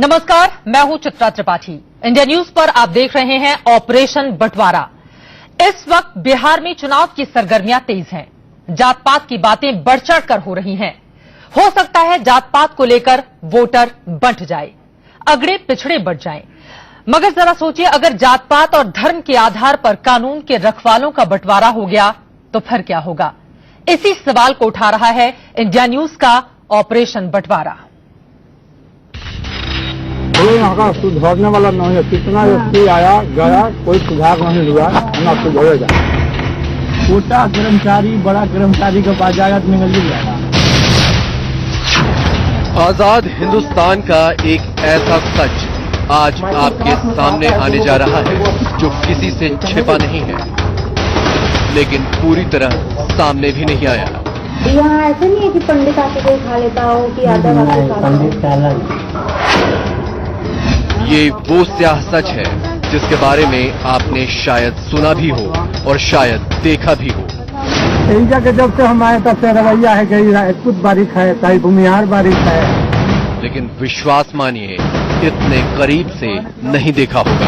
नमस्कार, मैं हूं चित्रा त्रिपाठी। इंडिया न्यूज पर आप देख रहे हैं ऑपरेशन बंटवारा। इस वक्त बिहार में चुनाव की सरगर्मियां तेज हैं। जात पात की बातें बढ़ चढ़कर हो रही हैं। हो सकता है जात पात को लेकर वोटर बंट जाए, अगड़े पिछड़े बढ़ जाएं। मगर जरा सोचिए, अगर जात पात और धर्म के आधार पर कानून के रखवालों का बंटवारा हो गया तो फिर क्या होगा? इसी सवाल को उठा रहा है इंडिया न्यूज का ऑपरेशन बंटवारा। कोई यहाँ का सुधारने वाला नहीं है। कितना व्यक्ति आया गया, कोई सुधार नहीं हुआ। हम सुधरेगा। छोटा कर्मचारी बड़ा कर्मचारी का बाजायत में गली जाएगा। आजाद हिंदुस्तान का एक ऐसा सच आज आपके सामने आने जा रहा है जो किसी से छिपा नहीं है, लेकिन पूरी तरह सामने भी नहीं आया। यहाँ ऐसा नहीं है कि पंडित आके कोई खा लेता हो कि यादव आके खा लेता हो। ये वो स्याह सच है जिसके बारे में आपने शायद सुना भी हो और शायद देखा भी हो। इंडिया के जब से हम आए तब से रवैया है कि राजपूत बारिश है, चाहे भूमिहार बारिश है। लेकिन विश्वास मानिए, इतने करीब से नहीं देखा होगा।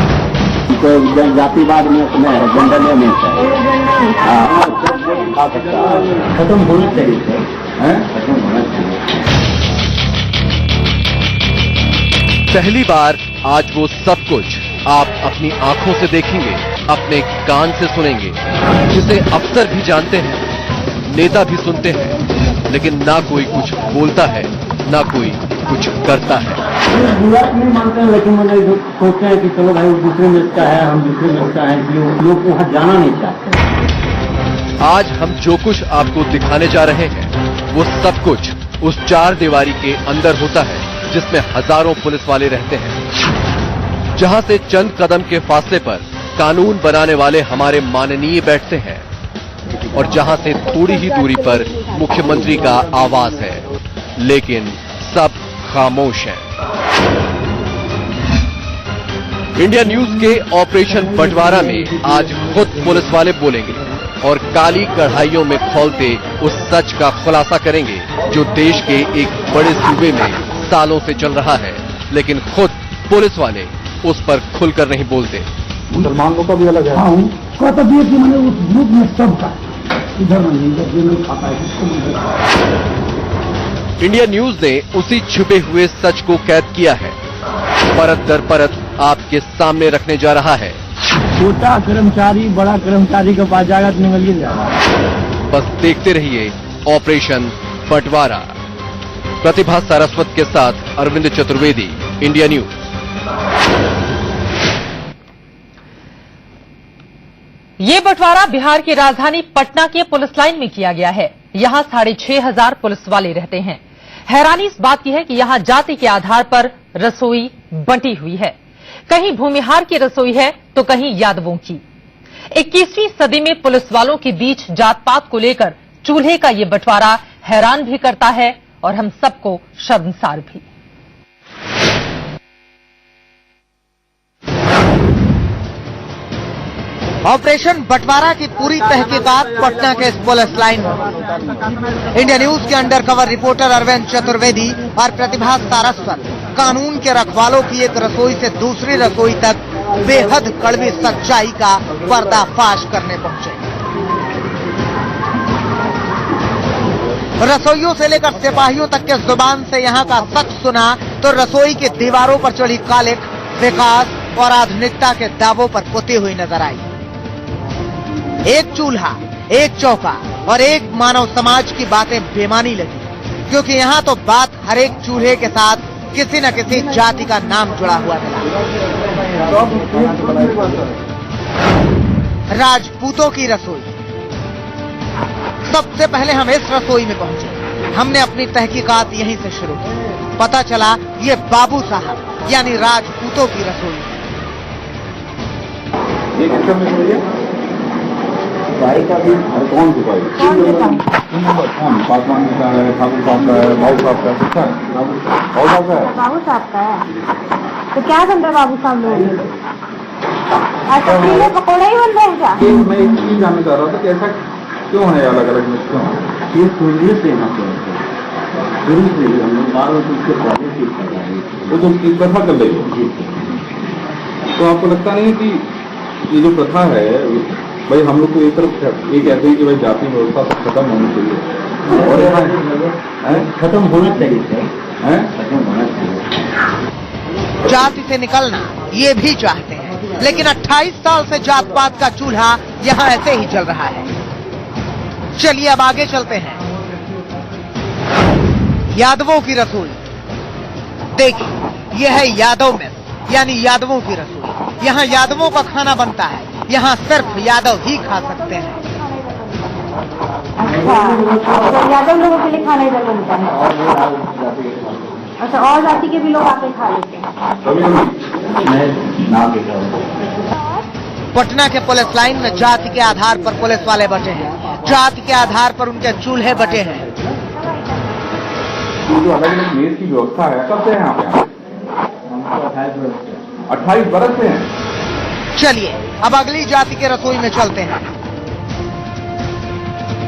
जातिवाद में जेंडर में खत्म होना चाहिए। पहली बार आज वो सब कुछ आप अपनी आंखों से देखेंगे, अपने कान से सुनेंगे, जिसे अफसर भी जानते हैं, नेता भी सुनते हैं, लेकिन ना कोई कुछ बोलता है, ना कोई कुछ करता है। बुरा नहीं मानते हैं, लेकिन मतलब सोचते हैं कि चलो भाई दूसरे देश का है, हम दूसरे देश का है, लोग वहाँ जाना नहीं चाहते। आज हम जो कुछ आपको दिखाने जा रहे हैं वो सब कुछ उस चार दीवारी के अंदर होता है जिसमें हजारों पुलिस वाले रहते हैं, जहां से चंद कदम के फासले पर कानून बनाने वाले हमारे माननीय बैठते हैं और जहां से थोड़ी ही दूरी पर मुख्यमंत्री का आवास है, लेकिन सब खामोश हैं। इंडिया न्यूज के ऑपरेशन बंटवारा में आज खुद पुलिस वाले बोलेंगे और काली कढ़ाइयों में खौलते उस सच का खुलासा करेंगे जो देश के एक बड़े सूबे में सालों से चल रहा है, लेकिन खुद पुलिस वाले उस पर खुलकर नहीं बोलते। मुसलमान लोग का भी अलग है। तबीयत की मैंने उस ग्रुप में सबका इधर नहीं खाता है। इंडिया न्यूज ने उसी छुपे हुए सच को कैद किया है, परत दर परत आपके सामने रखने जा रहा है। छोटा कर्मचारी बड़ा कर्मचारी का बाजायत में गली जाएगा। बस देखते रहिए ऑपरेशन बंटवारा। प्रतिभा सारस्वत के साथ अरविंद चतुर्वेदी, इंडिया न्यूज। ये बंटवारा बिहार की राजधानी पटना के पुलिस लाइन में किया गया है। यहां 6,500 पुलिस वाले रहते हैं। हैरानी इस बात की है कि यहां जाति के आधार पर रसोई बंटी हुई है। कहीं भूमिहार की रसोई है तो कहीं यादवों की। 21वीं सदी में पुलिस वालों के बीच जात पात को लेकर चूल्हे का ये बंटवारा हैरान भी करता है और हम सबको शर्मसार भी। ऑपरेशन बंटवारा की पूरी तहकीकात पटना के इस पुलिस लाइन में। इंडिया न्यूज के अंडरकवर रिपोर्टर अरविंद चतुर्वेदी और प्रतिभा सारस्वत कानून के रखवालों की एक रसोई से दूसरी रसोई तक बेहद कड़वी सच्चाई का पर्दाफाश करने पहुंचे। रसोइयों से लेकर सिपाहियों तक के जुबान से यहाँ का सच सुना तो रसोई की दीवारों पर चढ़ी कालिक, विकास और आधुनिकता के दावों पर पुती हुई नजर आई। एक चूल्हा, एक चौका और एक मानव समाज की बातें बेमानी लगी, क्योंकि यहाँ तो बात हर एक चूल्हे के साथ किसी न किसी जाति का नाम जुड़ा हुआ मिला। राजपूतों की रसोई। सबसे पहले हम इस रसोई में पहुंचे। हमने अपनी तहकीकात यहीं से शुरू की। पता चला ये बाबू साहब यानी राजपूतों की रसोई। भाई का भी कौन सिपाही? कौन? पासवान का है, ठाकुर साहब का है, बाबू साहब का है, बाबू साहब का है। बाबू साहब का है तो क्या बन रहा है बाबू साहब लोग? अच्छा, चूल्हे पकौड़े ही बन रहे हैं क्या? मैं एक चीज जानना चाह रहा था कि ऐसा क्यों है, अलग अलग में क्यों? ये शुरू से यहाँ पे शुरू से हम लोग 12 दिन के पहले से कर रहे हैं। वो तो उसकी प्रथा कर रही है। तो आपको लगता नहीं है कि ये जो प्रथा है भाई हम लोग को एक तरफ ये कहते हैं कि भाई जाति व्यवस्था खत्म होनी चाहिए और यहाँ खत्म होना चाहिए खत्म होना चाहिए। जाति से निकलना ये भी चाहते हैं, लेकिन 28 साल से जात पात का चूल्हा यहाँ ऐसे ही चल रहा है। चलिए अब आगे चलते हैं। यादवों की रसोई देखिए, यह है यादव मेस, यानी यादवों की रसोई। यहाँ यादवों का खाना बनता है, यहाँ सिर्फ यादव ही खा सकते हैं। अच्छा, तो यादव लोगों के लिए खाना इधर बनता है। अच्छा, और जाति के भी लोग आके खा लेते हैं। पटना के पुलिस लाइन में जाति के आधार पर पुलिस वाले बटे हैं, जाति के आधार पर उनके चूल्हे बटे हैं। जो अलग अलग मेज की व्यवस्था है, कब से है यहाँ पे? 28 बरस से हैं। चलिए अब अगली जाति के रसोई में चलते हैं।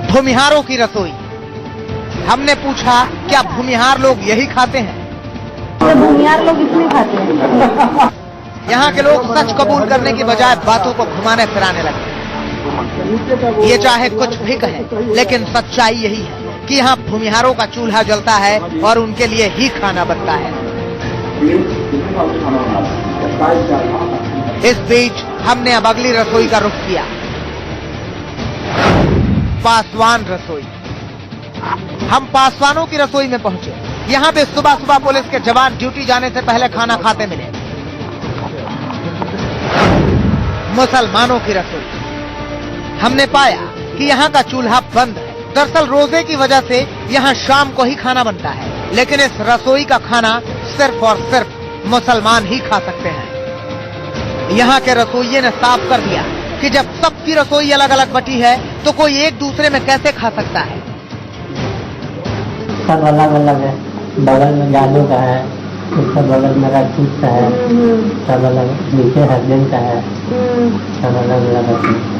भूमिहारों की रसोई। हमने पूछा क्या भूमिहार लोग यही खाते हैं? तो भूमिहार लोग इसमें खाते हैं। यहाँ के लोग सच कबूल करने की बजाय बातों को घुमाने फिराने लगे। ये चाहे कुछ भी कहे, लेकिन सच्चाई यही है कि यहाँ भूमिहारों का चूल्हा जलता है और उनके लिए ही खाना बनता है। इस बीच हमने अब अगली रसोई का रुख किया, पासवान रसोई। हम पासवानों की रसोई में पहुंचे। यहाँ पे सुबह सुबह पुलिस के जवान ड्यूटी जाने से पहले खाना खाते मिले। मुसलमानों की रसोई। हमने पाया कि यहाँ का चूल्हा बंद है। दरअसल रोजे की वजह से यहाँ शाम को ही खाना बनता है, लेकिन इस रसोई का खाना सिर्फ और सिर्फ मुसलमान ही खा सकते हैं। यहाँ के रसोइये ने साफ कर दिया कि जब सबकी रसोई अलग अलग बटी है तो कोई एक दूसरे में कैसे खा सकता है। सब अलग अलग है, बगल में जादू का है, उसका बगल में राजपूत का है, सब अलग, नीचे हसबैंड का है, सब अलग अलग है।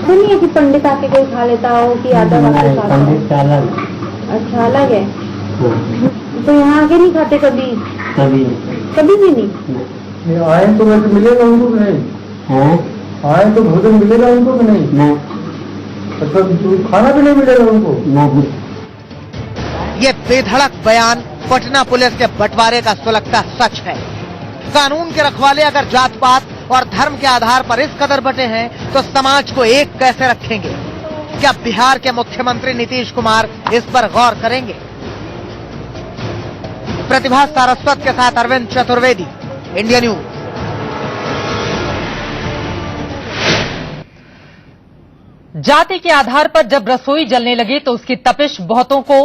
सुनिए कि पंडित आके कोई खा लेता हो कि यादव आके खाता हो? पंडित का अलग। अच्छा, अलग है। तो यहाँ आके नहीं खाते कभी? कभी कभी भी नहीं। आए तो वैसे मिलेगा उनको कि नहीं? है आए तो भोजन मिलेगा उनको कि नहीं? नहीं, तो खाना भी नहीं मिलेगा उनको? नहीं। ये बेधड़क बयान पटना पुलिस के बंटवारे का सुलगता सच है। कानून के रखवाले अगर जात पात और धर्म के आधार पर इस कदर बटे हैं तो समाज को एक कैसे रखेंगे? क्या बिहार के मुख्यमंत्री नीतीश कुमार इस पर गौर करेंगे? प्रतिभा सारस्वत के साथ अरविंद चतुर्वेदी, इंडिया न्यूज। जाति के आधार पर जब रसोई जलने लगी तो उसकी तपिश बहुतों को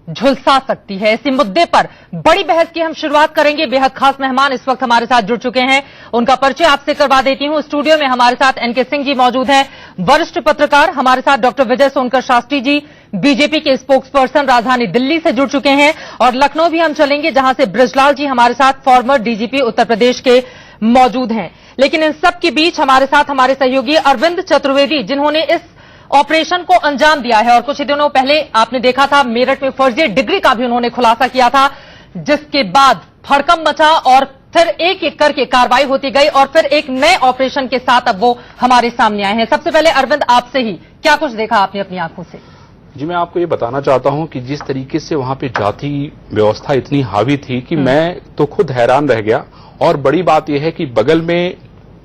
झुलसा सकती है। इसी मुद्दे पर बड़ी बहस की हम शुरुआत करेंगे। बेहद खास मेहमान इस वक्त हमारे साथ जुड़ चुके हैं, उनका परिचय आपसे करवा देती हूं। स्टूडियो में हमारे साथ एनके सिंह जी मौजूद हैं, वरिष्ठ पत्रकार। हमारे साथ डॉक्टर विजय सोनकर शास्त्री जी, बीजेपी के स्पोक्स पर्सन, राजधानी दिल्ली से जुड़ चुके हैं। और लखनऊ भी हम चलेंगे, जहां से बृजलाल जी हमारे साथ फॉर्मर डीजीपी उत्तर प्रदेश के मौजूद हैं। लेकिन इन सब के बीच हमारे साथ हमारे सहयोगी अरविंद चतुर्वेदी, जिन्होंने इस ऑपरेशन को अंजाम दिया है। और कुछ ही दिनों पहले आपने देखा था मेरठ में फर्जी डिग्री का भी उन्होंने खुलासा किया था, जिसके बाद भड़कम मचा और फिर एक एक करके कार्रवाई होती गई और फिर एक नए ऑपरेशन के साथ अब वो हमारे सामने आए हैं। सबसे पहले अरविंद, आपसे ही क्या कुछ देखा आपने अपनी आंखों से? जी, मैं आपको ये बताना चाहता हूं कि जिस तरीके से वहां पे जाति व्यवस्था इतनी हावी थी कि मैं तो खुद हैरान रह गया। और बड़ी बात यह है कि बगल में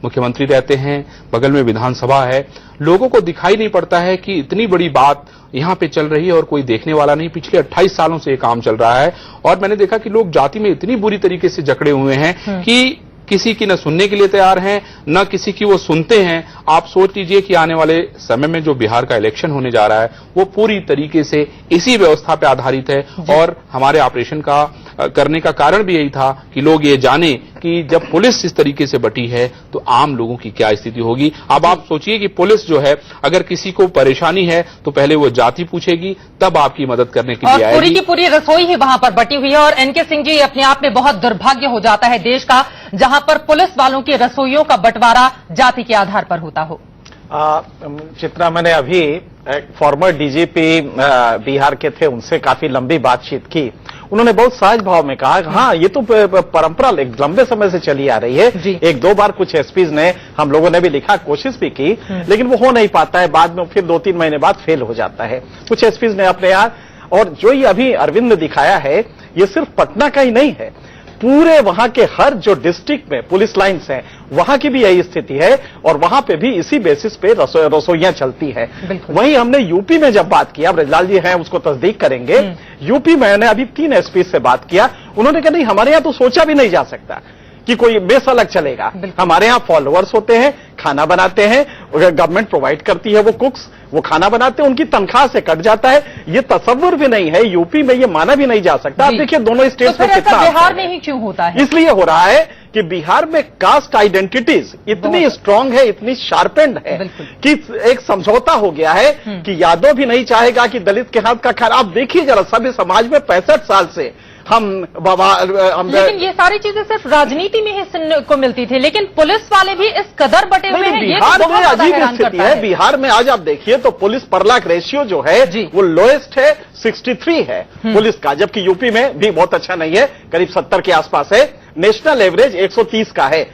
मुख्यमंत्री रहते हैं, बगल में विधानसभा है, लोगों को दिखाई नहीं पड़ता है कि इतनी बड़ी बात यहां पे चल रही है और कोई देखने वाला नहीं। पिछले 28 सालों से ये काम चल रहा है और मैंने देखा कि लोग जाति में इतनी बुरी तरीके से जकड़े हुए हैं कि किसी की न सुनने के लिए तैयार हैं, न किसी की वो सुनते हैं। आप सोच लीजिए कि आने वाले समय में जो बिहार का इलेक्शन होने जा रहा है वो पूरी तरीके से इसी व्यवस्था पे आधारित है। और हमारे ऑपरेशन का करने का कारण भी यही था कि लोग ये जाने कि जब पुलिस इस तरीके से बटी है तो आम लोगों की क्या स्थिति होगी। अब आप सोचिए कि पुलिस जो है, अगर किसी को परेशानी है तो पहले वो जाति पूछेगी, तब आपकी मदद करने के लिए आएगी। पूरी की पूरी रसोई ही वहां पर बटी हुई है। और एनके सिंह जी, अपने आप में बहुत दुर्भाग्य हो जाता है देश का, जहां पर पुलिस वालों की रसोइयों का बंटवारा जाति के आधार पर होता हो। चित्रा, मैंने अभी एक फॉर्मर डीजीपी बिहार के थे, उनसे काफी लंबी बातचीत की। उन्होंने बहुत सहज भाव में कहा कि हाँ, ये तो परंपरा एक लंबे समय से चली आ रही है। एक दो बार कुछ एसपीज ने, हम लोगों ने भी लिखा, कोशिश भी की, लेकिन वो हो नहीं पाता है। बाद में फिर 2-3 महीने बाद फेल हो जाता है कुछ एसपीज ने अपने यहाँ। और जो ये अभी अरविंद ने दिखाया है, ये सिर्फ पटना का ही नहीं है, पूरे वहां के हर जो डिस्ट्रिक्ट में पुलिस लाइन्स हैं, वहां की भी यही स्थिति है। और वहां पे भी इसी बेसिस पे रसोइयां चलती है। वहीं हमने यूपी में जब बात किया, ब्रजलाल जी हैं उसको तस्दीक करेंगे, यूपी में मैंने अभी 3 एसपी से बात किया, उन्होंने कहा नहीं, हमारे यहां तो सोचा भी नहीं जा सकता कि कोई बेस अलग चलेगा। हमारे यहाँ फॉलोअर्स होते हैं, खाना बनाते हैं, गवर्नमेंट प्रोवाइड करती है, वो कुक्स, वो खाना बनाते हैं, उनकी तनख्वाह से कट जाता है। ये तस्वुर भी नहीं है, यूपी में ये माना भी नहीं जा सकता। आप देखिए दोनों स्टेट्स में कितना, बिहार में ही क्यों होता है? इसलिए हो रहा है कि बिहार में कास्ट आइडेंटिटीज इतनी स्ट्रांग है, इतनी शार्पेंड है कि एक समझौता हो गया है कि यादव भी नहीं चाहेगा कि दलित के हाथ का खाना। आप देखिए जरा, सभ्य समाज में 65 साल से हम लेकिन ये सारी चीजें सिर्फ राजनीति में ही सुनने को मिलती थी, लेकिन पुलिस वाले भी इस कदर बटे हुए हैं। बिहार में अजीब स्थिति है। बिहार में आज आप देखिए तो पुलिस पर लाख रेशियो जो है वो लोएस्ट है, 63 है पुलिस का, जबकि यूपी में भी बहुत अच्छा नहीं है, करीब 70 के आसपास है। नेशनल एवरेज 130 का है।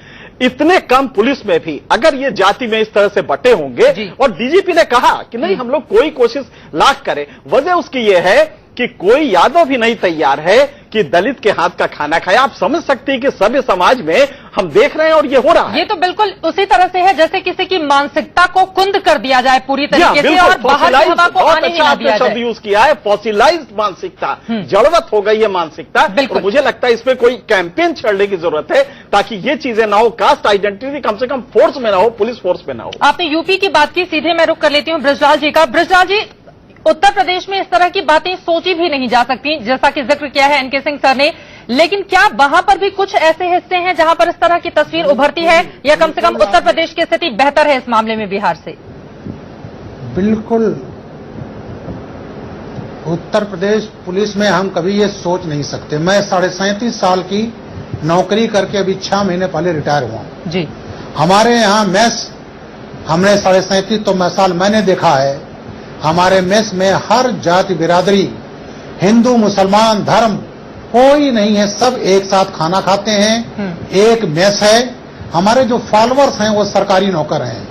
इतने कम पुलिस में भी अगर ये जाति में इस तरह से बटे होंगे, और डीजीपी ने कहा कि नहीं, हम लोग कोई कोशिश लाख करें, वजह उसकी ये है कि कोई यादव भी नहीं तैयार है कि दलित के हाथ का खाना खाए। आप समझ सकते हैं कि सभ्य समाज में हम देख रहे हैं और ये हो रहा है। ये तो बिल्कुल उसी तरह से है जैसे किसी की मानसिकता को कुंद कर दिया जाए पूरी तरीके से, और बाहर की हवा को आने ही ना दिया जाए। शब्द यूज किया है, फॉसिलाइज्ड मानसिकता, जड़वत हो गई है मानसिकता। और मुझे लगता है इसमें कोई कैंपेन छेड़ने की जरूरत है ताकि ये चीजें ना हो, कास्ट आइडेंटिटी कम से कम फोर्स में ना हो, पुलिस फोर्स में ना हो। आपने यूपी की बात की, सीधे मैं रुख कर लेती हूँ ब्रजलाल जी का। ब्रजलाल जी, उत्तर प्रदेश में इस तरह की बातें सोची भी नहीं जा सकती, जैसा कि जिक्र किया है एनके सिंह सर ने, लेकिन क्या वहां पर भी कुछ ऐसे हिस्से हैं जहां पर इस तरह की तस्वीर उभरती है, या कम से कम उत्तर प्रदेश की स्थिति बेहतर है इस मामले में बिहार से? बिल्कुल, उत्तर प्रदेश पुलिस में हम कभी ये सोच नहीं सकते। मैं 37.5 साल की नौकरी करके अभी 6 महीने पहले रिटायर हुआ जी। हमारे यहाँ मेस, हमने 37.5 तो साल मैंने देखा है, हमारे मेस में हर जाति बिरादरी, हिंदू मुसलमान धर्म कोई नहीं है, सब एक साथ खाना खाते हैं। एक मेस है। हमारे जो फॉलोअर्स हैं वो सरकारी नौकर हैं,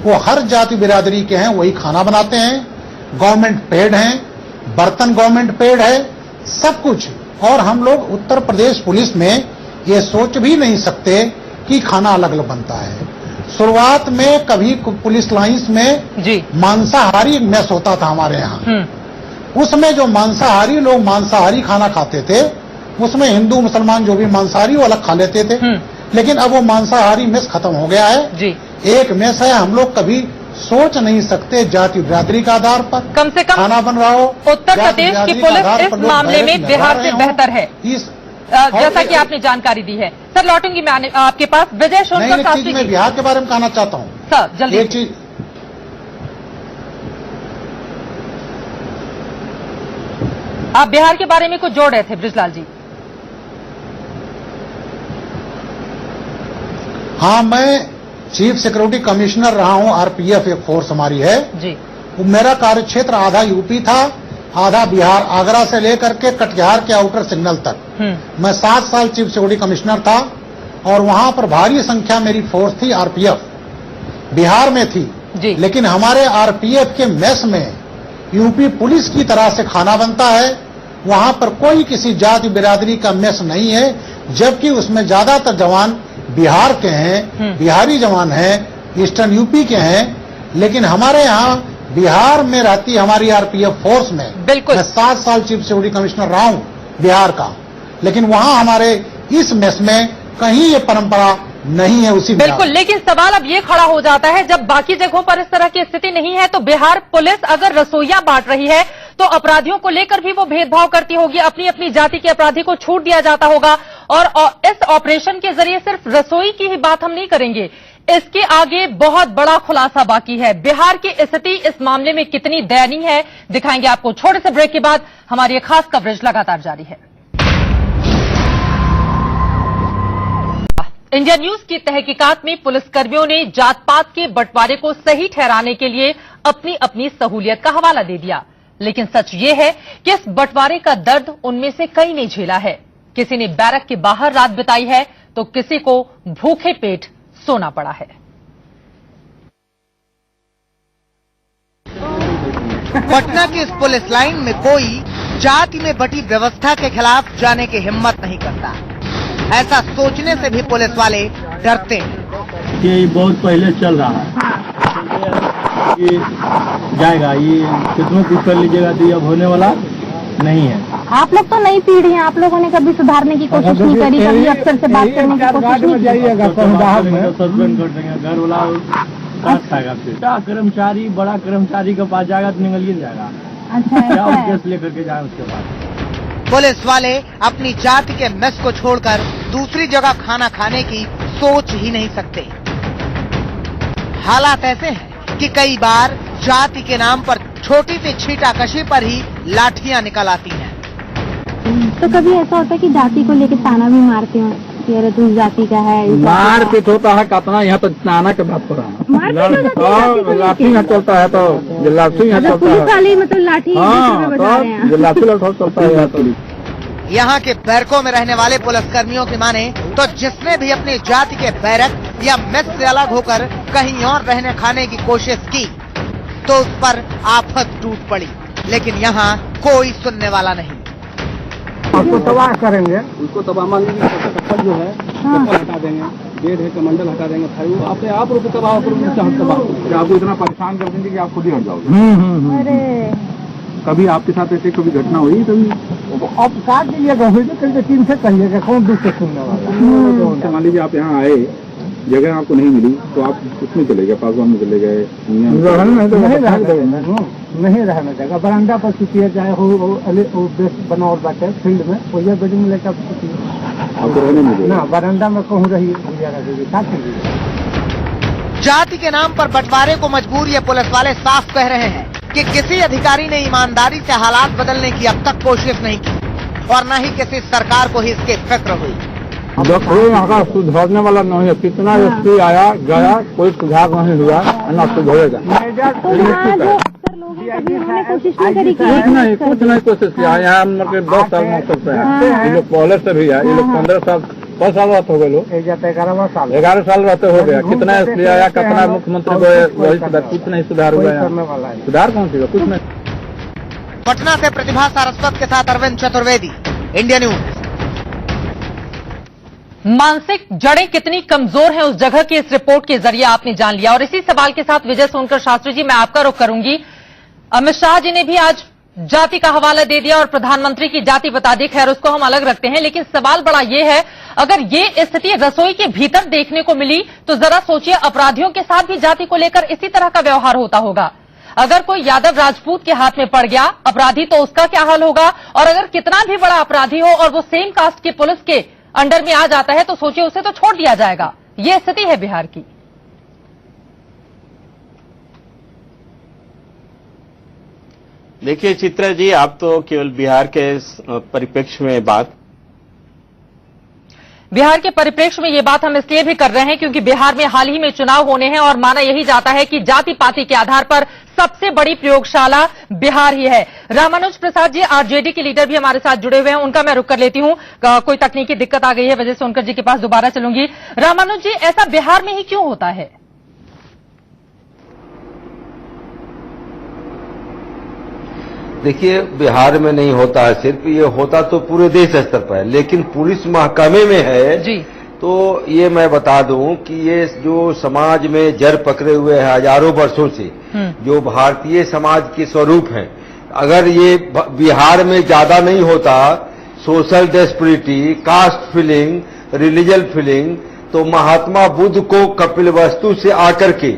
वो हर जाति बिरादरी के हैं, वही खाना बनाते हैं, गवर्नमेंट पेड हैं, बर्तन गवर्नमेंट पेड है, सब कुछ। और हम लोग उत्तर प्रदेश पुलिस में ये सोच भी नहीं सकते कि खाना अलग अलग बनता है। शुरुआत में कभी पुलिस लाइंस में जी मांसाहारी मेस होता था हमारे यहाँ, उसमें जो मांसाहारी लोग मांसाहारी खाना खाते थे, उसमें हिंदू मुसलमान जो भी मांसाहारी वो अलग खा लेते थे। लेकिन अब वो मांसाहारी मेस खत्म हो गया है जी। एक मेस है। हम लोग कभी सोच नहीं सकते जाति बिरादरी का आधार पर कम से कम खाना बन रहा हो। उत्तर प्रदेश की पुलिस इस मामले में बिहार से बेहतर है, जैसा कि आपने जानकारी दी है। सर, लौटूंगी मैं आपके पास। विजय सोनकर शास्त्री, मैं बिहार के बारे में कहना चाहता हूँ सर, जल्दी। एक चीज, आप बिहार के बारे में कुछ जोड़ रहे थे ब्रजलाल जी? हाँ, मैं चीफ सिक्योरिटी कमिश्नर रहा हूँ। आरपीएफ एक फोर्स हमारी है जी। मेरा कार्यक्षेत्र आधा यूपी था, आधा बिहार, आगरा से लेकर के कटिहार के आउटर सिग्नल तक। मैं 7 साल चीफ सिक्योरिटी कमिश्नर था और वहां पर भारी संख्या मेरी फोर्स थी, आरपीएफ बिहार में थी जी। लेकिन हमारे आरपीएफ के मेस में यूपी पुलिस की तरह से खाना बनता है। वहां पर कोई किसी जाति बिरादरी का मेस नहीं है, जबकि उसमें ज्यादातर जवान बिहार के हैं, बिहारी जवान हैं, ईस्टर्न यूपी के हैं। लेकिन हमारे यहाँ बिहार में रहती हमारी आरपीएफ फोर्स में, बिल्कुल, मैं 7 साल चीफ सिक्योरिटी कमिश्नर रहा हूँ बिहार का, लेकिन वहां हमारे इस मेस में कहीं ये परंपरा नहीं है उसी बिल्कुल। लेकिन सवाल अब ये खड़ा हो जाता है, जब बाकी जगहों पर इस तरह की स्थिति नहीं है तो बिहार पुलिस अगर रसोइयां बांट रही है तो अपराधियों को लेकर भी वो भेदभाव करती होगी, अपनी अपनी जाति के अपराधी को छूट दिया जाता होगा। और इस ऑपरेशन के जरिए सिर्फ रसोई की ही बात हम नहीं करेंगे, इसके आगे बहुत बड़ा खुलासा बाकी है। बिहार की स्थिति इस मामले में कितनी दयनीय है दिखाएंगे आपको। छोटे से ब्रेक के बाद हमारी ये खास कवरेज लगातार जारी है। इंडिया न्यूज की तहकीकात में पुलिसकर्मियों ने जात पात के बंटवारे को सही ठहराने के लिए अपनी अपनी सहूलियत का हवाला दे दिया, लेकिन सच ये है कि इस बंटवारे का दर्द उनमें से कई ने झेला है। किसी ने बैरक के बाहर रात बिताई है तो किसी को भूखे पेट सोना पड़ा है। पटना की इस पुलिस लाइन में कोई जाति में बटी व्यवस्था के खिलाफ जाने की हिम्मत नहीं करता। ऐसा सोचने से भी पुलिस वाले डरते हैं। ये बहुत पहले चल रहा है, ये जाएगा, ये कितनों कुछ कर लीजिएगा तो अब होने वाला नहीं है। आप लोग तो नई पीढ़ी हैं, आप लोगों ने कभी सुधारने की कोशिश नहीं करी, कभी अफसर से बात करने की कोशिश नहीं की। जाइएगा सस्पेंड कर देंगे, घर वाला खाएगा। क्या कर्मचारी बड़ा कर्मचारी के पास जाएगा तो निकल जाएगा। अच्छा, क्या केस लेकर के जाए उसके बाद। पुलिस वाले अपनी जाति के मेस को छोड़कर दूसरी जगह खाना खाने की सोच ही नहीं सकते। हालात ऐसे हैं कि कई बार जाति के नाम पर छोटी सी छींटाकशी पर ही लाठियां निकल आती हैं। तो कभी ऐसा होता है कि जाति को लेकर ताना भी मारते हो कि अरे तू जाति का है? मार पीट होता है कितना, यहाँ तो ताना के बात हो रहा है। लाठी यहाँ चलता है तो लाठी यहाँ चलता है, मतलब लाठी लाठी चलता है यहाँ तो। यहाँ के बैरकों में रहने वाले पुलिसकर्मियों की माने तो जिसने भी अपनी जाति के बैरक या मेस से अलग होकर कहीं और रहने खाने की कोशिश की तो उस पर आफत टूट पड़ी, लेकिन यहाँ कोई सुनने वाला नहीं। उसको तबाह करेंगे, उसको तबाह मान लीजिए चप्पल जो है चप्पल हटा देंगे, गेट है कमंडल हटा देंगे, भाई वो अपने आप रूप तबाह करेंगे। आपको इतना परेशान कर देंगे कि आप खुद ही हट जाओगे। अरे कभी आपके साथ ऐसी कभी घटना हुई? कभी आप काट दीजिएगा, कहीं तीन से कहिएगा, कौन दूसरे सुनने वाला। मान लीजिए आप यहाँ आए, जगह आपको नहीं मिली तो आप उसमें चले गए, पासवान में चले गए, नहीं रहना जगह बरामदा पर सुतिए जाए हो बना और बाटे फील्ड में वही बिल्डिंग में लेकर आपको रहने मिले ना, बरामदा में कहूँ रही। जाति के नाम पर बंटवारे को मजबूर ये पुलिस वाले साफ कह रहे हैं कि किसी अधिकारी ने ईमानदारी से हालात बदलने की अब तक कोशिश नहीं की और न ही किसी सरकार को ही इसकी फिक्र हुई। कोई यहाँ का सुधारने वाला नहीं है, कितना एसपी आया गया, कोई सुधार नहीं हुआ, ना सुधरेगा। कुछ नहीं कोशिश किया। यहाँ मतलब 10 साल मौसम से है, ये लोग पहले से भी है, ये लोग 15 साल 10 साल रहते हो गए, लोग 11 साल रहते हो गया। कितना एसपी आया, कितना मुख्यमंत्री वही सुधार, कुछ नहीं सुधार हुआ। सुधार कौन सी कुछ नहीं। पटना से प्रतिभा सारस्वत के साथ अरविंद चतुर्वेदी, इंडिया न्यूज। मानसिक जड़ें कितनी कमजोर हैं उस जगह की इस रिपोर्ट के जरिए आपने जान लिया। और इसी सवाल के साथ विजय सोनकर शास्त्री जी, मैं आपका रुख करूंगी। अमित शाह जी ने भी आज जाति का हवाला दे दिया और प्रधानमंत्री की जाति बता दी, खैर उसको हम अलग रखते हैं, लेकिन सवाल बड़ा ये है, अगर ये स्थिति रसोई के भीतर देखने को मिली तो जरा सोचिए अपराधियों के साथ भी जाति को लेकर इसी तरह का व्यवहार होता होगा। अगर कोई यादव राजपूत के हाथ में पड़ गया अपराधी तो उसका क्या हाल होगा, और अगर कितना भी बड़ा अपराधी हो और वो सेम कास्ट की पुलिस के अंडर में आ जाता है तो सोचिए उसे तो छोड़ दिया जाएगा। ये स्थिति है बिहार की। देखिए चित्रा जी, आप तो केवल बिहार के परिप्रेक्ष्य में बिहार के परिप्रेक्ष्य में ये बात हम इसलिए भी कर रहे हैं क्योंकि बिहार में हाल ही में चुनाव होने हैं और माना यही जाता है कि जाति पाति के आधार पर सबसे बड़ी प्रयोगशाला बिहार ही है। रामानुज प्रसाद जी आरजेडी के लीडर भी हमारे साथ जुड़े हुए हैं, उनका मैं रुख कर लेती हूं। कोई तकनीकी दिक्कत आ गई है, वजह से सोनकर जी के पास दोबारा चलूंगी। रामानुज जी, ऐसा बिहार में ही क्यों होता है? देखिए, बिहार में नहीं होता है सिर्फ, ये होता तो पूरे देश स्तर पर है, लेकिन पुलिस महकमे में है जी। तो ये मैं बता दूं कि ये जो समाज में जड़ पकड़े हुए है हजारों वर्षों से, जो भारतीय समाज के स्वरूप है, अगर ये बिहार में ज्यादा नहीं होता, सोशल डेस्परिटी, कास्ट फीलिंग, रिलीजियल फीलिंग, तो महात्मा बुद्ध को कपिलवस्तु से आकर के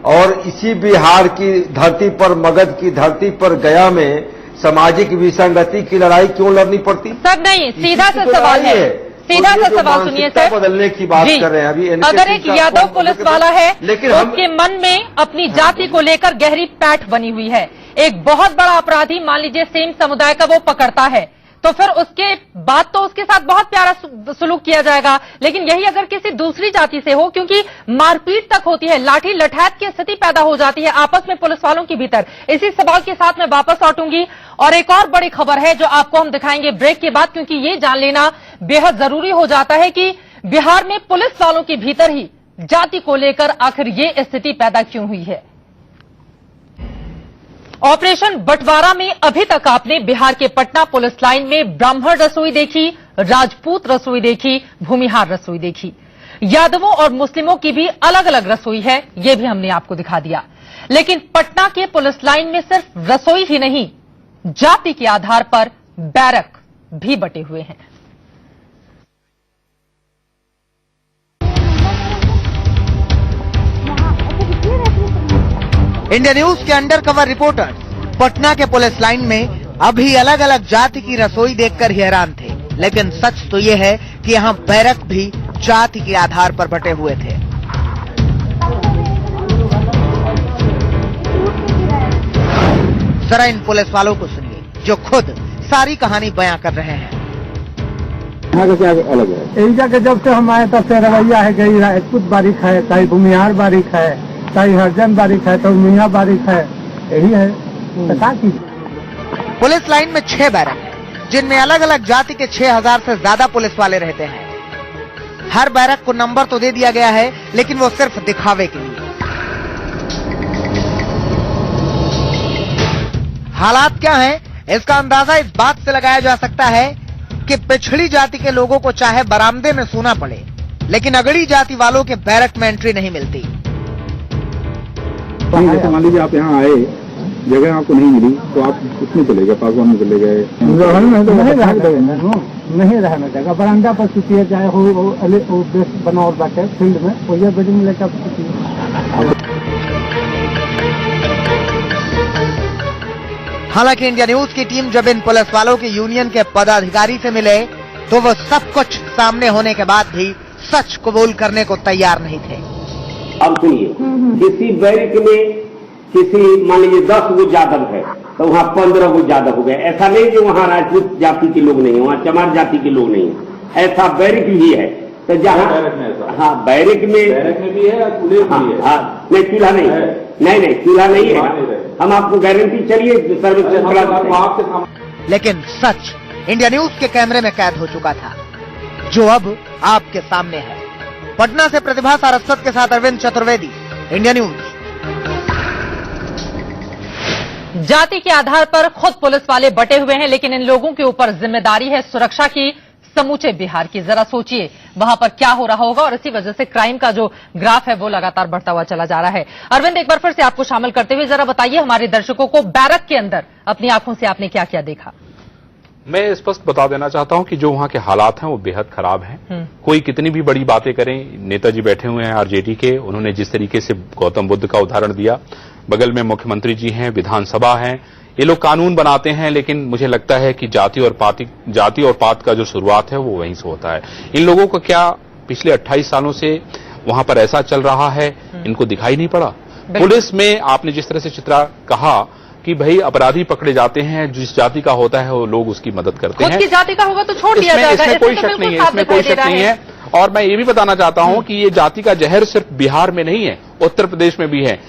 और इसी बिहार की धरती पर, मगध की धरती पर, गया में सामाजिक विसंगति की लड़ाई क्यों लड़नी पड़ती? सर नहीं, सीधा सा सवाल है, सीधा सा सवाल सुनिए सर। बदलने की बात कर रहे हैं अभी। अगर एक यादव पुलिस वाला है लेकिन उसके मन में अपनी जाति को लेकर गहरी पैठ बनी हुई है, एक बहुत बड़ा अपराधी मान लीजिए सेम समुदाय का वो पकड़ता है, तो फिर उसके बाद तो उसके साथ बहुत प्यारा सुलूक किया जाएगा। लेकिन यही अगर किसी दूसरी जाति से हो, क्योंकि मारपीट तक होती है, लाठी लठैत की स्थिति पैदा हो जाती है आपस में पुलिस वालों के भीतर। इसी सवाल के साथ मैं वापस लौटूंगी और एक और बड़ी खबर है जो आपको हम दिखाएंगे ब्रेक के बाद, क्योंकि ये जान लेना बेहद जरूरी हो जाता है कि बिहार में पुलिस वालों के भीतर ही जाति को लेकर आखिर ये स्थिति पैदा क्यों हुई है। ऑपरेशन बंटवारा में अभी तक आपने बिहार के पटना पुलिस लाइन में ब्राह्मण रसोई देखी, राजपूत रसोई देखी, भूमिहार रसोई देखी। यादवों और मुस्लिमों की भी अलग अलग रसोई है, यह भी हमने आपको दिखा दिया। लेकिन पटना के पुलिस लाइन में सिर्फ रसोई ही नहीं, जाति के आधार पर बैरक भी बटे हुए हैं। इंडिया न्यूज के अंडर कवर रिपोर्टर्स पटना के पुलिस लाइन में अभी अलग अलग जाति की रसोई देखकर हैरान थे, लेकिन सच तो ये है कि यहाँ बैरक भी जाति के आधार पर बटे हुए थे। जरा इन पुलिस वालों को सुनिए जो खुद सारी कहानी बयां कर रहे हैं। यहाँ का क्या अलग है? यही जगह जब से हम आए तब से रवैया है कि राजपूत बारीक है, चाहे भूमिहार बारीक है, चाहे हरिजन बारीक है, तो मियाँ बारीक है, यही है। पुलिस लाइन में 6 बैरक है जिनमें अलग अलग जाति के 6000 से ज्यादा पुलिस वाले रहते हैं। हर बैरक को नंबर तो दे दिया गया है, लेकिन वो सिर्फ दिखावे के लिए। हालात क्या हैं, इसका अंदाजा इस बात से लगाया जा सकता है कि पिछड़ी जाति के लोगों को चाहे बरामदे में सोना पड़े, लेकिन अगड़ी जाति वालों के बैरक में एंट्री नहीं मिलती। जैसे मान लीजिए आप यहाँ आए, जगह आपको नहीं मिली तो आप उसमें चले गए, पासवान में चले गए, नहीं रहना जगह बरामदा पर सुतिए, चाहे वो बनाओ बाटे फील्ड में, वो ये बिल्डिंग लेकर सुतिए। हालांकि इंडिया न्यूज की टीम जब इन पुलिस वालों के यूनियन के पदाधिकारी से मिले तो वो सब कुछ सामने होने के बाद भी सच कबूल करने को तैयार नहीं थे। अब सुनिए, किसी बैरक में किसी मान लीजिए 10 गो यादव है तो वहाँ 15 गो यादव हो गए। ऐसा नहीं कि वहाँ राजपूत जाति के लोग नहीं है, वहाँ चमार जाति के लोग नहीं है, ऐसा बैरक भी है। तो जहाँ हाँ बैरक में भी है, नहीं चूल्हा नहीं है, नहीं चूल्हा नहीं है, हम आपको गारंटी चलिए सर्विस। लेकिन सच इंडिया न्यूज के कैमरे में कैद हो चुका था, जो अब आपके सामने है। पटना से प्रतिभा सारस्वत के साथ अरविंद चतुर्वेदी, इंडिया न्यूज। जाति के आधार पर खुद पुलिस वाले बटे हुए हैं, लेकिन इन लोगों के ऊपर जिम्मेदारी है सुरक्षा की समूचे बिहार की। जरा सोचिए वहां पर क्या हो रहा होगा, और इसी वजह से क्राइम का जो ग्राफ है वो लगातार बढ़ता हुआ चला जा रहा है। अरविंद, एक बार फिर से आपको शामिल करते हुए जरा बताइए हमारे दर्शकों को, बैरक के अंदर अपनी आंखों से आपने क्या क्या देखा? मैं स्पष्ट बता देना चाहता हूं कि जो वहां के हालात हैं वो बेहद खराब हैं। कोई कितनी भी बड़ी बातें करें, नेताजी बैठे हुए हैं आरजेडी के, उन्होंने जिस तरीके से गौतम बुद्ध का उदाहरण दिया, बगल में मुख्यमंत्री जी हैं, विधानसभा है, ये लोग कानून बनाते हैं, लेकिन मुझे लगता है कि जाति और पात का जो शुरुआत है वो वहीं से होता है। इन लोगों को क्या पिछले 28 सालों से वहां पर ऐसा चल रहा है, इनको दिखाई नहीं पड़ा? पुलिस में आपने जिस तरह से चित्रा कहा कि भाई अपराधी पकड़े जाते हैं, जिस जाति का होता है वो लोग उसकी मदद करते हैं। खुद की जाति का होगा तो छोड़ दिया जाएगा, इसमें कोई शक नहीं है, इसमें कोई शक नहीं है। और मैं ये भी बताना चाहता हूं कि ये जाति का जहर सिर्फ बिहार में नहीं है, उत्तर प्रदेश में भी है।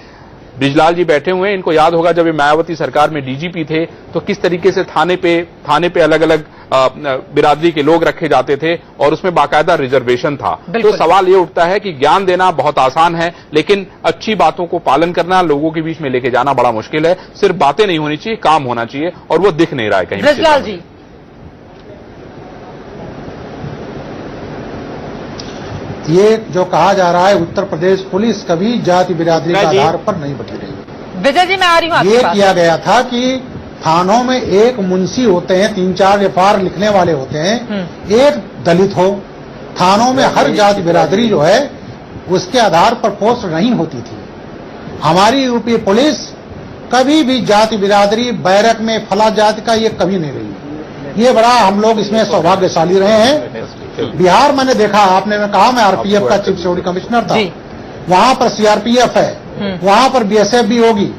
ब्रिजलाल जी बैठे हुए हैं, इनको याद होगा जब ये मायावती सरकार में डीजीपी थे तो किस तरीके से थाने पे अलग अलग बिरादरी के लोग रखे जाते थे और उसमें बाकायदा रिजर्वेशन था। तो सवाल ये उठता है कि ज्ञान देना बहुत आसान है, लेकिन अच्छी बातों को पालन करना, लोगों के बीच में लेके जाना बड़ा मुश्किल है। सिर्फ बातें नहीं होनी चाहिए, काम होना चाहिए, और वो दिख नहीं रहा है कहीं। ब्रिजलाल जी, ये जो कहा जा रहा है उत्तर प्रदेश पुलिस कभी जाति बिरादरी के आधार पर नहीं बटी रही। विजय जी, मैं आ रही हूं आपके ये पास। किया गया था कि थानों में एक मुंशी होते हैं, 3-4 एफआईआर लिखने वाले होते हैं, एक दलित हो। थानों में हर जाति बिरादरी जो है उसके आधार पर पोस्ट नहीं होती थी। हमारी यूपी पुलिस कभी भी जाति बिरादरी बैरक में फला जाति का ये कभी नहीं रही। ये बड़ा हम लोग इसमें सौभाग्यशाली रहे हैं। बिहार मैंने देखा, आपने कहा मैं आरपीएफ का चीफ सिक्योरिटी कमिश्नर था, वहां पर सीआरपीएफ है, वहां पर बीएसएफ भी होगी,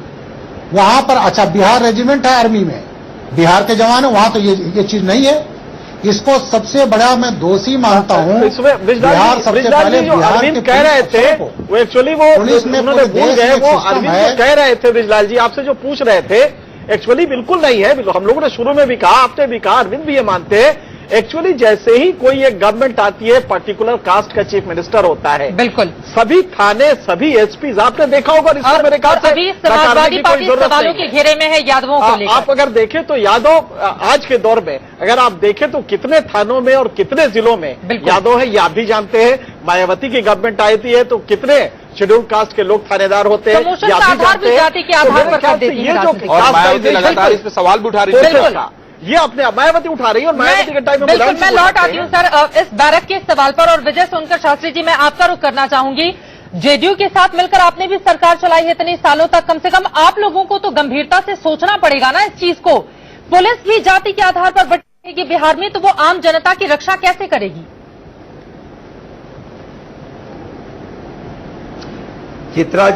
वहां पर अच्छा बिहार रेजिमेंट है आर्मी में, बिहार के जवान है, वहां तो ये चीज नहीं है। इसको सबसे बड़ा मैं दोषी मानता हूं। बिहार सबसे पहले बिहार के कह रहे थे वो एक्चुअली वो पुलिस में उन्होंने भूल गए, वो अरविंद जो कह रहे थे ब्रिजलाल जी आपसे जो पूछ रहे थे एक्चुअली बिल्कुल नहीं है। हम लोगों ने शुरू में भी कहा, आपने भी कहा, अरविंद भी ये मानते हैं एक्चुअली जैसे ही कोई एक गवर्नमेंट आती है पर्टिकुलर कास्ट का चीफ मिनिस्टर होता है, बिल्कुल सभी थाने सभी एसपी आपने देखा होगा इसमें मेरे ख्याल से अभी समाजवादी पार्टी सवालों के घेरे में है यादवों को लेकर। आप अगर देखें तो यादव आज के दौर में अगर आप देखें तो कितने थानों में और कितने जिलों में यादव है, ये आप भी जानते हैं। मायावती की गवर्नमेंट आई थी है तो कितने शेड्यूल कास्ट के लोग थानेदार होते हैं, जाति के आधार पर ये जो मायावती लगातार इस पर सवाल भी उठा रही है, ये अपने मायावती उठा रही है और मायावती के टाइम में बिल्कुल मैं लौट आती हूँ सर इस बैरक के सवाल पर। और विजय सोनकर शास्त्री जी मैं आपका रुख करना चाहूंगी। जेडीयू के साथ मिलकर आपने भी सरकार चलाई है इतने सालों तक, कम से कम आप लोगों को तो गंभीरता से सोचना पड़ेगा ना इस चीज को। पुलिस ही जाति के आधार पर बटेगी बिहार में, तो वो आम जनता की रक्षा कैसे करेगी? चित्रा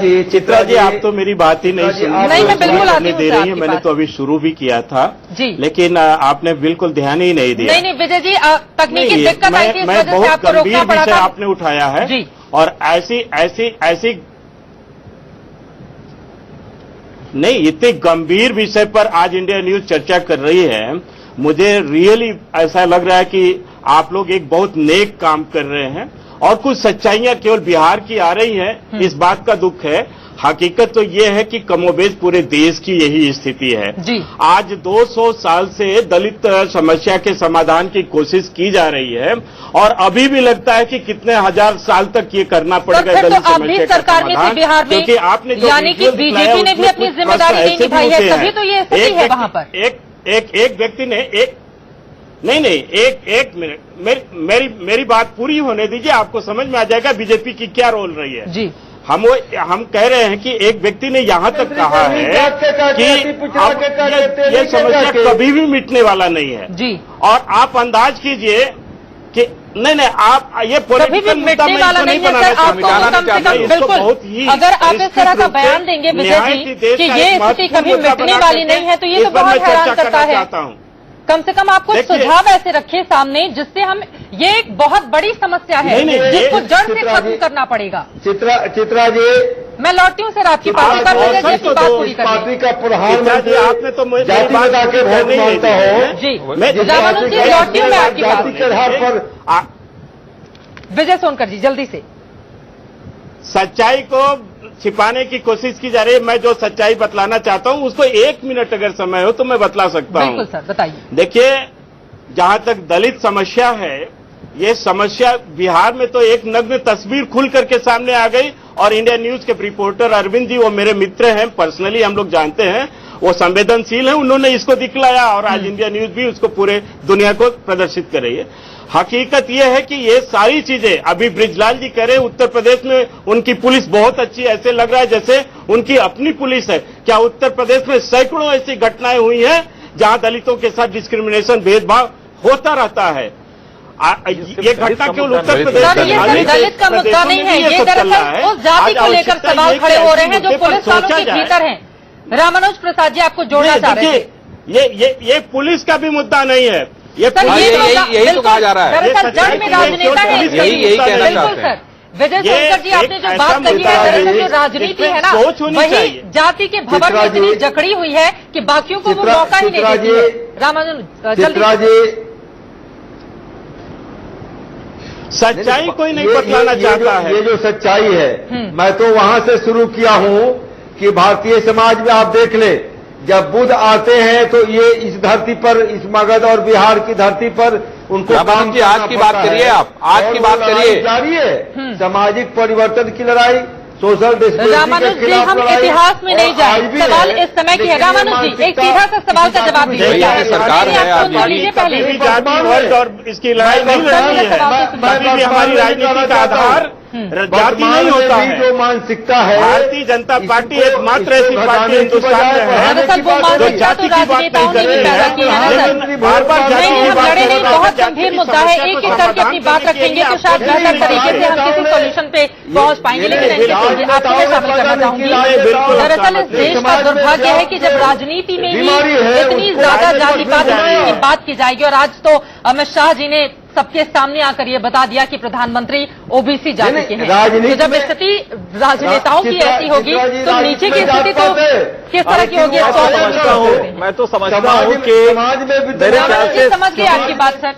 जी आप तो मेरी बात ही नहीं सुन नहीं, मैं बिल्कुल आती हूं दे रही है। मैंने तो अभी शुरू भी किया था जी, लेकिन आपने बिल्कुल ध्यान ही नहीं दिया। नहीं विजय जी तकनीकी दिक्कत आई थी, इस मैं वजह से बहुत आपको रोकना गंभीर पड़ा विषय था आपने उठाया है जी। और ऐसी नहीं, इतने गंभीर विषय पर आज इंडिया न्यूज चर्चा कर रही है। मुझे रियली ऐसा लग रहा है कि आप लोग एक बहुत नेक काम कर रहे हैं और कुछ सच्चाइयां केवल बिहार की आ रही हैं, इस बात का दुख है। हकीकत तो ये है कि कमोबेश पूरे देश की यही स्थिति है जी। आज 200 साल से दलित समस्या के समाधान की कोशिश की जा रही है और अभी भी लगता है कि कितने हजार साल तक ये करना पड़ेगा दलित समस्या का समाधान, क्योंकि आपने यानी कि बीजेपी ने भी अपनी जिम्मेदारी नहीं निभाई है, तभी तो ये स्थिति है वहां पर। एक व्यक्ति ने एक मिनट मेरी बात पूरी होने दीजिए, आपको समझ में आ जाएगा बीजेपी की क्या रोल रही है जी। हम कह रहे हैं कि एक व्यक्ति ने यहां तक कहा है कि ये समस्या कभी भी मिटने वाला नहीं है जी। और आप अंदाज कीजिए कि नहीं आप ये पॉलिटिकल मुद्दा में इसको नहीं बनाना चाहते। बिल्कुल अगर आप इस तरह का बयान देंगे विजय जी कि ये स्थिति कभी मिटने वाली नहीं है, तो ये तो बहुत हैरान करता है। कम से कम आप कुछ सुझाव ऐसे रखिए सामने जिससे हम ये एक बहुत बड़ी समस्या है जिसको जड़ से खत्म करना पड़ेगा। चित्रा जी मैं लौटती हूँ सर आपकी पार्टी पर, बात पूरी पार्टी का प्रधानमंत्री आपने तो जाति बता के वोट मांगता हो जी। रामानुज जी लौटती हूँ मैं आपकी जाति के आधार पर। विजय सोनकर जी जल्दी से। सच्चाई को छिपाने की कोशिश की जा रही है। मैं जो सच्चाई बतलाना चाहता हूं उसको 1 मिनट अगर समय हो तो मैं बतला सकता हूं। बिल्कुल सर बताइए। देखिए, जहां तक दलित समस्या है, ये समस्या बिहार में तो एक नग्न तस्वीर खुल करके सामने आ गई और इंडिया न्यूज के रिपोर्टर अरविंद जी, वो मेरे मित्र हैं, पर्सनली हम लोग जानते हैं, वो संवेदनशील है, उन्होंने इसको दिखलाया और आज इंडिया न्यूज भी उसको पूरे दुनिया को प्रदर्शित कर रही है। हकीकत यह है कि ये सारी चीजें अभी ब्रिजलाल जी कह रहे हैं उत्तर प्रदेश में उनकी पुलिस बहुत अच्छी, ऐसे लग रहा है जैसे उनकी अपनी पुलिस है। क्या उत्तर प्रदेश में सैकड़ों ऐसी घटनाएं हुई हैं जहां दलितों के साथ डिस्क्रिमिनेशन भेदभाव होता रहता है। ये घटना केवल उत्तर प्रदेश दलित का मुद्दा नहीं है, ये दरअसल उस जाति को लेकर सवाल खड़े हो रहे हैं जो पुलिस वालों के भीतर हैं। रामानुज प्रसाद जी आपको जोड़ना चाह रहे थे। ये पुलिस का भी मुद्दा नहीं है, यही तो कहा जा रहा है। दरअसल जड़ में राजनेता है, यही कहना चाहते हैं। विजय सोनकर जी आपने जो बात कही है, दरअसल जो राजनीति है ना वही जाति के भवन में इतनी जकड़ी हुई है कि बाकियों को वो मौका ही नहीं देती है। रामानुज जल्दी। सच्चाई कोई नहीं बतलाना चाहता है। ये जो सच्चाई है मैं तो वहां से शुरू किया हूं कि भारतीय समाज में आप देख ले, जब बुद्ध आते हैं तो ये इस धरती पर, इस मगध और बिहार की धरती पर उनको काम की आज की बात करिए, आप आज की बात करिए। जारी है सामाजिक परिवर्तन की लड़ाई, सोशल रामानुज जी हम इतिहास में नहीं जाए, सवाल इस समय की है। रामानुज जी एक सीधा सा सवाल का जवाब दीजिए। सरकार है लीजिए पहले और इसकी लड़ाई नहीं लड़ रही है। कभी भी हमारी राजनीति का आधार जाति नहीं होता है। जो मानसिकता है, भारतीय जनता पार्टी एकमात्र ऐसी पार्टी हिंदुस्तान में है जो जाति की बात नहीं कर रही है, बार बार जाति की बात कर रही है। बहुत गंभीर मुद्दा है, एक एक करके अपनी बात रखेंगे तो शायद बेहतर तरीके से हम किसी सोल्यूशन पे पहुंच पाएंगे। लेकिन आपको मैं शामिल करना चाहूंगी, दरअसल इस देश का दुर्भाग्य है कि जब राजनीति में ही इतनी ज्यादा जातिवाद की बात की जाएगी, और आज तो अमित शाह जी ने सबके सामने आकर ये बता दिया कि प्रधानमंत्री ओबीसी जाति के हैं। तो जब स्थिति राजनेताओं की ऐसी होगी तो नीचे की स्थिति तो किस तरह की होगी? मैं तो समझता हूँ कि मेरे ख्याल से समझ गए आपकी बात सर।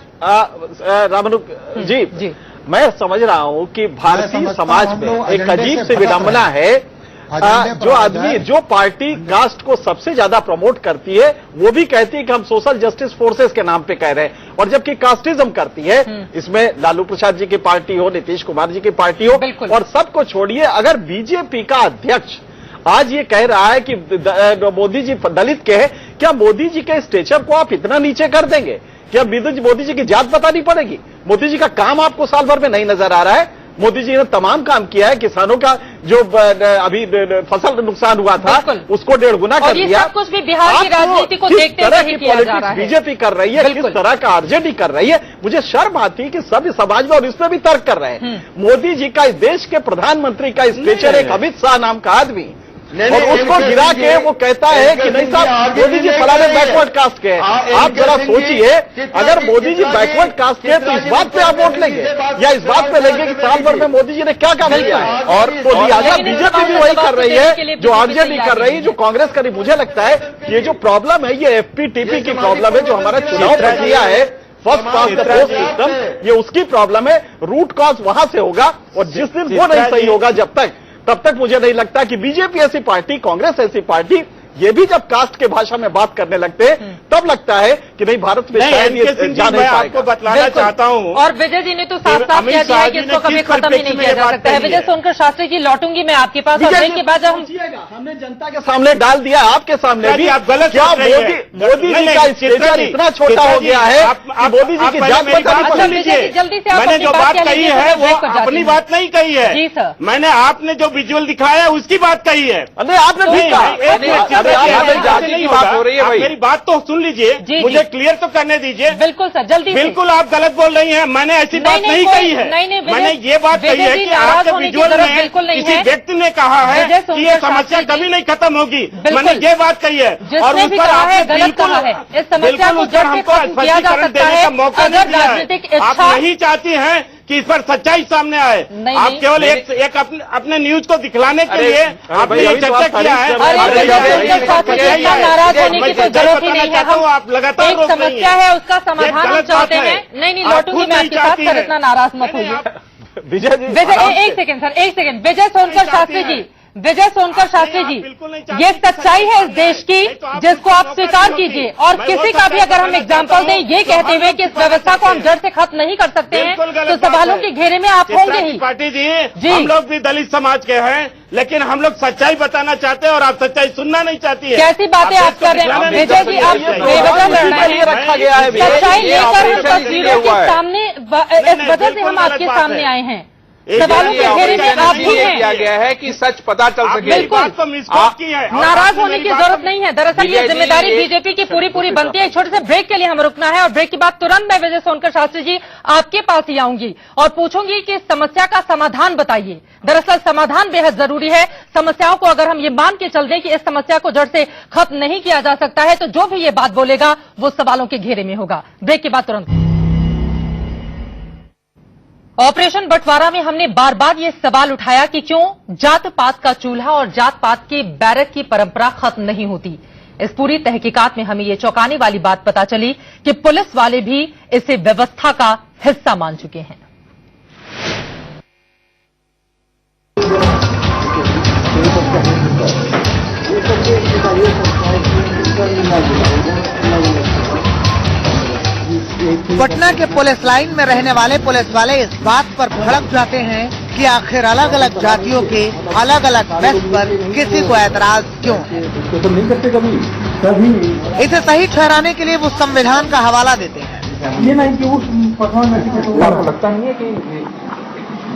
रामनु जी, मैं समझ रहा हूँ कि भारतीय समाज में एक अजीब सी विडंबना है। जो आदमी, जो पार्टी कास्ट को सबसे ज्यादा प्रमोट करती है, वो भी कहती है कि हम सोशल जस्टिस फोर्सेस के नाम पे कह रहे हैं, और जबकि कास्टिज्म करती है, इसमें लालू प्रसाद जी की पार्टी हो, नीतीश कुमार जी की पार्टी हो, और सबको छोड़िए, अगर बीजेपी का अध्यक्ष आज ये कह रहा है कि मोदी जी दलित के हैं, क्या मोदी जी के स्टेचर को आप इतना नीचे कर देंगे? क्या मोदी जी की जात बतानी पड़ेगी? मोदी जी का काम आपको साल भर में नहीं नजर आ रहा है? मोदी जी ने तमाम काम किया है। किसानों का जो अभी फसल नुकसान हुआ था उसको 1.5 गुना कर दिया। सब कुछ भी बिहार की राजनीति को देखते हुए ही किया जा रहा है। बीजेपी कर रही है, किस तरह का आरजेडी कर रही है। मुझे शर्म आती है कि सभी समाज में, और इसमें भी तर्क कर रहे हैं। मोदी जी का, इस देश के प्रधानमंत्री का स्टेचर एक अमित शाह नाम का आदमी, और उसको गिरा के वो कहता है कि नहीं साहब मोदी जी फलाने बैकवर्ड कास्ट के हैं। आप जरा सोचिए, अगर मोदी जी बैकवर्ड कास्ट के हैं तो इस बात पे आप वोट लेंगे, या इस बात पे लेंगे कि साल भर में मोदी जी ने क्या काम किया है? और तो लिहाजा बीजेपी भी वही कर रही है जो आरजेडी कर रही है, जो कांग्रेस कर रही। मुझे लगता है ये जो प्रॉब्लम है, ये एफपीटीपी की प्रॉब्लम है, जो हमारा चुनाव प्रक्रिया है, first pass the post system, ये उसकी प्रॉब्लम है। रूट कॉज वहां से होगा, और जिस दिन वो नहीं सही होगा तब तक मुझे नहीं लगता कि बीजेपी ऐसी पार्टी, कांग्रेस ऐसी पार्टी, ये भी जब कास्ट के भाषा में बात करने लगते हैं तब लगता है कि नहीं, भारत में शायद ये जा नहीं मैं आपको बतलाना चाहता हूँ। और विजय जी ने तो साफ साफ कह दिया है कि इसको कभी खत्म ही नहीं किया जा सकता है। विजय सोनकर शास्त्री जी, लौटूंगी मैं आपके पास, और के बाद हमने जनता के सामने डाल दिया, आपके सामने भी। आप गलत क्या मोदी जी का स्टेचर इतना छोटा हो गया है कि मोदी जी की जात बतानी लीजिए? जल्दी से मैंने जो बात कही है वो अपनी बात नहीं कही है जी सर। मैंने आपने जो विजुअल दिखाया है उसकी बात कही है। आपने ठीक कहा, जाति की बात हो रही है भाई। मेरी बात तो सुन लीजिए, मुझे क्लियर तो करने दीजिए। बिल्कुल सर, जल्दी। बिल्कुल आप गलत बोल रही हैं, मैंने ऐसी बात नहीं कही है। मैंने ये बात कही है कि आपके विजुअल में किसी व्यक्ति ने कहा है कि ये समस्या कभी नहीं खत्म होगी, मैंने ये बात कही है। और उस पर आपने बिल्कुल हमको स्पष्टीकरण देने का मौका नहीं दिया है। आप नहीं चाहती हैं कि इस पर सच्चाई सामने आए। आप केवल एक अपने न्यूज को दिखलाने के लिए आपने ये चर्चा किया है। नाराज होने की कोई जरूरत ही नहीं है। आप लगातार एक समस्या है, उसका समाधान हम चाहते हैं। नहीं, लौटूंगी मैं आपके साथ, सर इतना नाराज मत होइए। विजय जी, एक सेकंड सर, एक सेकंड। विजय सोनकर शास्त्री जी, विजय सोनकर शास्त्री जी, ये सच्चाई है इस देश की जिसको आप स्वीकार कीजिए, और किसी का भी अगर हम एग्जाम्पल दें ये कहते हुए कि इस व्यवस्था को हम जड़ से खत्म नहीं कर सकते हैं तो सवालों के घेरे में आप होंगे ही। पार्टी जी, हम लोग भी दलित समाज के हैं, लेकिन हम लोग सच्चाई बताना चाहते हैं और आप सच्चाई सुनना नहीं चाहती है। कैसी बातें आप कर रहे हैं विजय जी? आप बेवजह लड़ रहे हैं। रखा गया है सच्चाई लेकर हम तस्वीरों के सामने, इस वजह से हम आपके सामने आए हैं। सवालों के घेरे में आप भी हैं। किया गया है कि सच पता चल सके। बिल्कुल, नाराज होने की जरूरत नहीं है। दरअसल ये जिम्मेदारी बीजेपी की पूरी बनती है। एक छोटे से ब्रेक के लिए हमें रुकना है, और ब्रेक के बाद तुरंत मैं विजय सोनकर शास्त्री जी आपके पास ही आऊंगी और पूछूंगी कि इस समस्या का समाधान बताइए। दरअसल समाधान बेहद जरूरी है। समस्याओं को अगर हम ये मान के चल दें कि इस समस्या को जड़ से खत्म नहीं किया जा सकता है, तो जो भी ये बात बोलेगा वो सवालों के घेरे में होगा। ब्रेक के बाद तुरंत। ऑपरेशन बंटवारा में हमने बार बार ये सवाल उठाया कि क्यों जात पात का चूल्हा और जात पात के बैरक की परंपरा खत्म नहीं होती। इस पूरी तहकीकात में हमें ये चौंकाने वाली बात पता चली कि पुलिस वाले भी इसे व्यवस्था का हिस्सा मान चुके हैं। पटना के पुलिस लाइन में रहने वाले पुलिस वाले इस बात पर भड़क जाते हैं कि आखिर अलग अलग जातियों के अलग अलग ड्रेस पर किसी को ऐतराज क्यों है। इसे सही ठहराने के लिए वो संविधान का हवाला देते हैं। ये नहीं कि उस पकवान में लगता नहीं है कि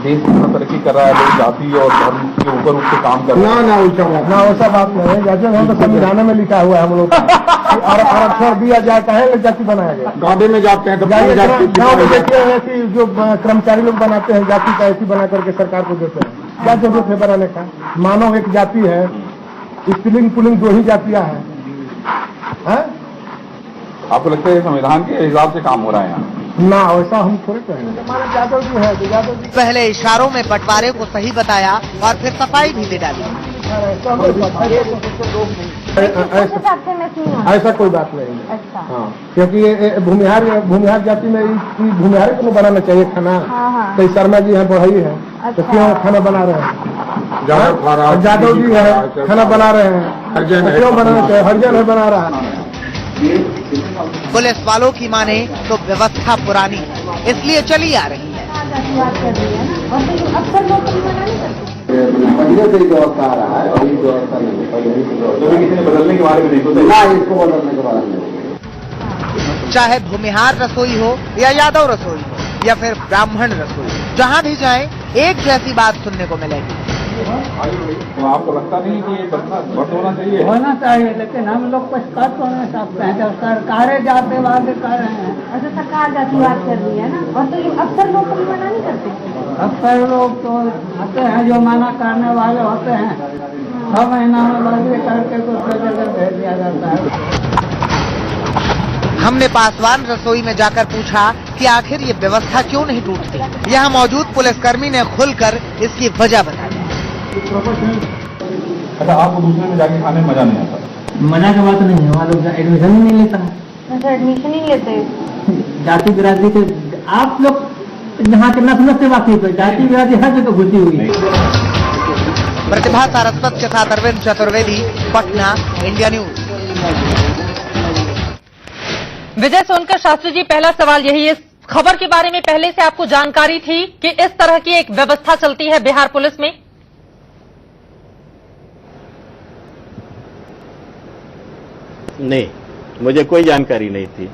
देश कितना तरक्की कर रहा है, लोग जाति और धर्म के ऊपर उठ के काम कर रहे हैं। ना वैसा बात नहीं है। जैसे हम तो संविधान में लिखा हुआ है हम लोग और आरक्षण दिया जाए, कहे जाति बनाया गया। गाँव में जाते हैं तो गाँव में देखिए ऐसी जो कर्मचारी लोग बनाते हैं जाति का, ऐसी बना करके सरकार को देते हैं। क्या जरूरत है बनाने का? मानव एक जाति है, स्त्रीलिंग पुल्लिंग दो ही जातियां हैं। आपको लगता है संविधान के हिसाब से काम हो रहा है यहाँ? ना वैसा हम थोड़े कहेंगे। हमारे यादव जी है, यादव जी पहले इशारों में बंटवारे को सही बताया और फिर सफाई भी दे डाली। ऐसा कोई बात नहीं है। अच्छा। हाँ, क्योंकि भूमिहार जाति में भूमिहार को बनाना चाहिए खाना। तो शर्मा जी हैं, बढ़ई है, तो क्यों खाना बना रहे हैं? यादव जी है, खाना बना रहे हैं, क्यों बनाना चाहिए? हरिजन है, बना रहा है। पुलिस वालों की माने तो व्यवस्था पुरानी है, इसलिए चली आ रही है। अक्सर लोग मना नहीं करते। पहले से ही व्यवस्था आ रहा है और ये व्यवस्था नहीं है, पहले ही तो किसी ने बदलने के बारे में नहीं सोचा ना, इसको बदलने के बारे में। चाहे भूमिहार रसोई हो या यादव रसोई हो या फिर ब्राह्मण रसोई, जहाँ भी जाएं एक जैसी बात सुनने को मिलेगी। तो आपको लगता नहीं कि ये बंद होना चाहिए? होना चाहिए, लेकिन हम लोग कुछ कर तो नहीं सकते हैं जब सरकारें जातिवाद कर रहे हैं। अच्छा, सरकार जातिवाद कर रही है ना, और तो अक्सर लोग कभी मना नहीं करते। अक्सर लोग तो आते हैं जो मना करने वाले होते हैं, 6 महीना में बदली करके दूसरे जगह भेज दिया जाता है। हमने पासवान रसोई में जाकर पूछा कि आखिर ये व्यवस्था क्यों नहीं टूटती। यहाँ मौजूद पुलिसकर्मी ने खुलकर इसकी वजह बताई। अच्छा, आपको दूसरे में जाके खाने में मजा नहीं आता? मना की बात नहीं है, वहाँ लोग एडमिशन ही नहीं लेता है। अच्छा, एडमिशन ही लेते। जाति बिरादरी के आप लोग यहाँ के नस्ल से वाकिफ है, जाति बिरादरी हर जगह घुसी हुई है। प्रतिभा सारस्वत के साथ अरविंद चतुर्वेदी, पटना, इंडिया न्यूज। विजय सोनकर शास्त्री जी, पहला सवाल यही है, इस खबर के बारे में पहले से आपको जानकारी थी कि इस तरह की एक व्यवस्था चलती है बिहार पुलिस में? नहीं, मुझे कोई जानकारी नहीं थी।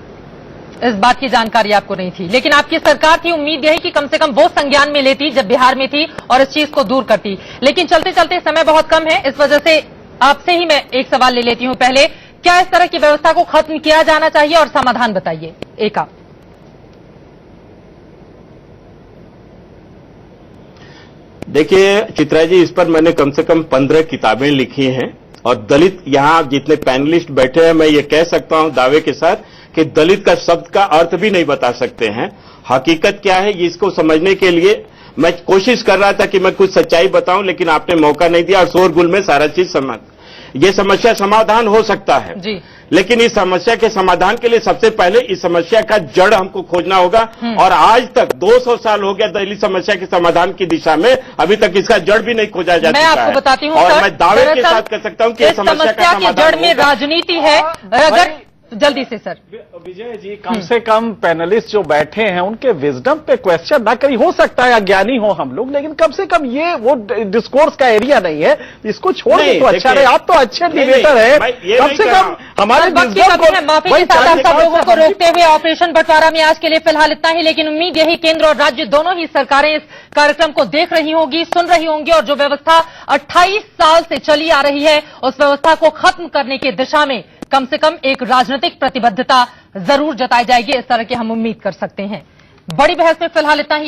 इस बात की जानकारी आपको नहीं थी, लेकिन आपकी सरकार थी, उम्मीद यही कि कम से कम वो संज्ञान में लेती जब बिहार में थी और इस चीज को दूर करती। लेकिन चलते चलते समय बहुत कम है, इस वजह से आपसे ही मैं एक सवाल ले लेती हूं। पहले, क्या इस तरह की व्यवस्था को खत्म किया जाना चाहिए और समाधान बताइए। एक आप। देखिए चित्रा जी, इस पर मैंने कम से कम 15 किताबें लिखी हैं और दलित, यहाँ जितने पैनलिस्ट बैठे हैं, मैं ये कह सकता हूं दावे के साथ कि दलित का शब्द का अर्थ भी नहीं बता सकते हैं। हकीकत क्या है इसको समझने के लिए मैं कोशिश कर रहा था कि मैं कुछ सच्चाई बताऊं, लेकिन आपने मौका नहीं दिया और शोरगुल में सारा चीज ये समस्या समाधान हो सकता है जी। लेकिन इस समस्या के समाधान के लिए सबसे पहले इस समस्या का जड़ हमको खोजना होगा और आज तक 200 साल हो गया दलित समस्या के समाधान की दिशा में, अभी तक इसका जड़ भी नहीं खोजा जा चुका है। मैं आपको बताती हूँ और मैं दावे के साथ कह सकता हूँ कि समस्या का समाधान जड़ में राजनीति है। अगर जल्दी से सर विजय जी, कम से कम पैनलिस्ट जो बैठे हैं उनके विजडम पे क्वेश्चन ना करी, हो सकता है अज्ञानी हो हम लोग, लेकिन कम से कम ये वो डिस्कोर्स का एरिया नहीं है, इसको छोड़ दे तो अच्छा रहे। आप तो अच्छे डिबेटर है, कम से कम हमारे माफी के साथ आप सब लोगों को रोकते हुए ऑपरेशन बंटवारा में आज के लिए फिलहाल इतना ही, लेकिन उम्मीद यही केंद्र और राज्य दोनों ही सरकारें इस कार्यक्रम को देख रही होंगी, सुन रही होंगी और जो व्यवस्था 28 साल से चली आ रही है उस व्यवस्था को खत्म करने की दिशा में कम से कम एक राजनीतिक प्रतिबद्धता जरूर जताई जाएगी, इस तरह की हम उम्मीद कर सकते हैं। बड़ी बहस में फिलहाल इतना ही।